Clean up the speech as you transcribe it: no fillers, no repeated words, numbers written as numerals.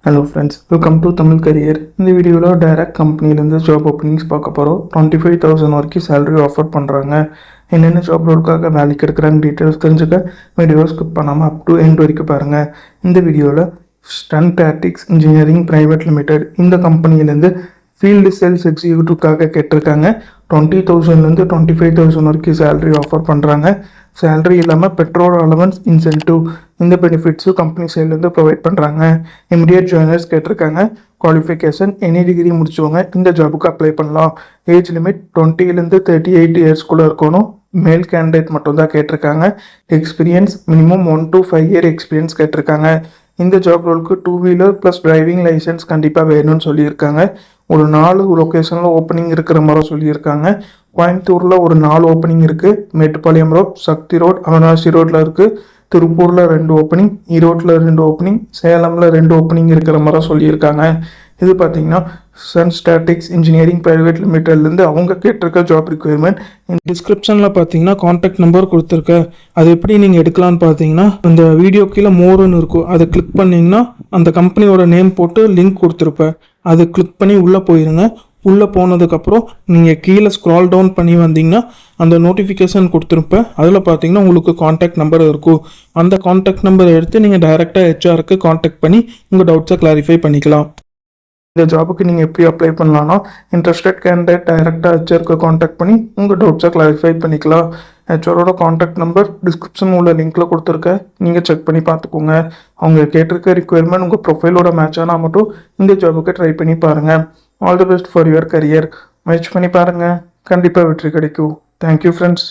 Hello friends, welcome to Tamil career. இந்த வீடியோவில் direct கம்பெனிலேருந்து ஜாப் ஓப்பனிங்ஸ் பார்க்க போகிறோம். 25,000 வரைக்கும் சேலரி ஆஃபர் பண்ணுறாங்க. என்னென்ன ஜாப் ரோலுக்காக வேலைக்கு எடுக்கிறாங்க டீட்டெயில்ஸ் தெரிஞ்சுக்க வீடியோ ஸ்கிப் பண்ணாமல் அப் டு எண்ட் வரைக்கும் பாருங்கள். இந்த வீடியோவில் stun tactics engineering private limited இந்த கம்பெனிலேருந்து ஃபீல்டு சேல்ஸ் எக்ஸிக்யூட்டிவ்காக கேட்டிருக்காங்க. 20,000லேருந்து 25,000 வரைக்கும் சேலரி ஆஃபர் பண்ணுறாங்க. சேலரி இல்லாமல் பெட்ரோல் அலவன்ஸ் இன்சென்டிவ் இந்த பெனிஃபிட்ஸும் கம்பெனி சைட்லேருந்து ப்ரொவைட் பண்ணுறாங்க. இமிடியேட் ஜாயினர்ஸ் கேட்டிருக்காங்க. குவாலிஃபிகேஷன் எனி டிகிரி முடிச்சவங்க இந்த ஜாபுக்கு அப்ளை பண்ணலாம். ஏஜ் லிமிட் 20லேருந்து 38 இயர்ஸ்குள்ளே இருக்கணும். மேல் கேண்டிடேட் மட்டும்தான் கேட்டிருக்காங்க. Experience minimum 1 to 5 year experience கேட்டிருக்காங்க. இந்த ஜாப் ரோலுக்கு 2 வீலர் ப்ளஸ் டிரைவிங் லைசன்ஸ் கண்டிப்பாக வேணும்னு சொல்லியிருக்காங்க. ஒரு 4 லொக்கேஷனில் ஓப்பனிங் இருக்கிற மாதிரி சொல்லியிருக்காங்க. கோயம்புத்தூரில் ஒரு 4 ஓப்பனிங் இருக்குது. மேட்டுப்பாளையம் ரோட், சக்தி ரோட், அவினாசி ரோட்டில் இருக்குது. திருப்பூரில் 2 ஓப்பனிங், ஈரோட்டில் 2 ஓப்பனிங், சேலமில் 2 ஓப்பனிங் இருக்கிற மாதிரி சொல்லியிருக்காங்க. இது பார்த்தீங்கன்னா சன் ஸ்டாட்டிக்ஸ் இன்ஜினியரிங் பிரைவேட் லிமிடெட்லேருந்து அவங்க கேட்டிருக்க ஜாப் ரிக்வயர்மெண்ட். டிஸ்கிரிப்ஷனில் பார்த்தீங்கன்னா காண்டாக்ட் நம்பர் கொடுத்துருக்கேன். அது எப்படி நீங்கள் எடுக்கலான்னு பார்த்தீங்கன்னா அந்த வீடியோ கீழே மோருன்னு இருக்கும். அதை கிளிக் பண்ணிங்கன்னா அந்த கம்பெனியோட நேம் போட்டு லிங்க் கொடுத்துருப்பேன். அதை கிளிக் பண்ணி உள்ளே போயிருங்க. உள்ளே போனதுக்கப்புறம் நீங்கள் கீழே ஸ்க்ரால் டவுன் பண்ணி வந்தீங்கன்னா அந்த நோட்டிஃபிகேஷன் கொடுத்துருப்பேன். அதில் பார்த்தீங்கன்னா உங்களுக்கு காண்டாக்ட் நம்பர் இருக்கும். அந்த காண்டாக்ட் நம்பரை எடுத்து நீங்கள் டைரெக்டாக ஹெச்ஆருக்கு காண்டாக்ட் பண்ணி உங்கள் டவுட்ஸை கிளாரிஃபை பண்ணிக்கலாம். இந்த ஜாபுக்கு நீங்கள் எப்படி அப்ளை பண்ணலான்னா இன்ட்ரெஸ்டட் கேண்டிடேட் டைரெக்டாக ஹெச்ஆருக்கு காண்டாக்ட் பண்ணி உங்கள் டவுட்ஸை கிளாரிஃபை பண்ணிக்கலாம். ஹெச்ஆரோட காண்டாக்ட் நம்பர் டிஸ்கிரிப்ஷன் உள்ள லிங்க்கில் கொடுத்துருக்கேன். நீங்கள் செக் பண்ணி பார்த்துக்கோங்க. அவங்க கேட்டிருக்க ரிக்வயர்மெண்ட் உங்கள் ப்ரொஃபைலோட மேட்ச் ஆனால் மட்டும் இந்த ஜாபுக்கு ட்ரை பண்ணி பாருங்கள். All the best for your career. முயற்சி பண்ணி பாருங்கள், கண்டிப்பாக வெற்றி கிடைக்கும். Thank you friends.